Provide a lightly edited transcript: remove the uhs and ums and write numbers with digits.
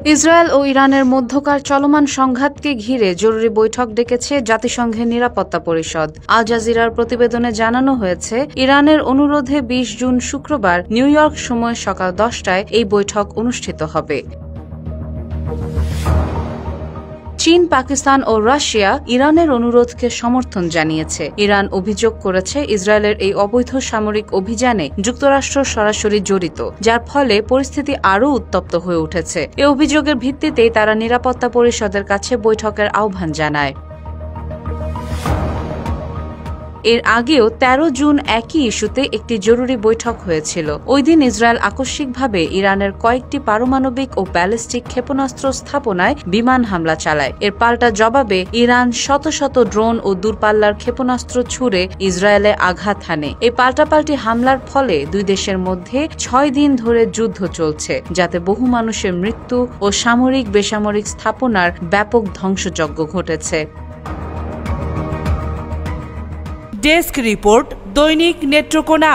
Israel ও ইরানের মধ্যকার চলমান সংঘাতকে ঘিরে জরুরি বৈঠক ডেকেছে জাতিসংঘের নিরাপত্তা পরিষদ। আল জাজিরার প্রতিবেদনে জানানো হয়েছে, ইরানের অনুরোধে ২০ জুন শুক্রবার নিউ ইয়র্ক সময় সকাল ১০টায় এই বৈঠক অনুষ্ঠিত হবে। চীন, পাকিস্তান ও রাশিয়া ইরানের অনুরোধকে সমর্থন জানিয়েছে। ইরান অভিযোগ করেছে, ইসরায়েলের এই অবৈধ সামরিক অভিযানে যুক্তরাষ্ট্র সরাসরি জড়িত, যার ফলে পরিস্থিতি আরও উত্তপ্ত হয়ে উঠেছে। এ অভিযোগের ভিত্তিতেই তারা নিরাপত্তা পরিষদের কাছে বৈঠকের আহ্বান জানায়। এর আগেও ১৩ জুন একই ইস্যুতে একটি জরুরি বৈঠক হয়েছিল। ওই দিন ইসরায়েল আকস্মিকভাবে ইরানের কয়েকটি পারমাণবিক ও ব্যালিস্টিক ক্ষেপণাস্ত্র স্থাপনায় বিমান হামলা চালায়। এর পাল্টা জবাবে ইরান শত শত ড্রোন ও দূরপাল্লার ক্ষেপণাস্ত্র ছুড়ে ইসরায়েলে আঘাত হানে। এই পাল্টাপাল্টি হামলার ফলে দুই দেশের মধ্যে ৬ দিন ধরে যুদ্ধ চলছে, যাতে বহু মানুষের মৃত্যু ও সামরিক বেসামরিক স্থাপনার ব্যাপক ধ্বংসযজ্ঞ ঘটেছে। ডেস্ক রিপোর্ট, দৈনিক নেত্রকোনা।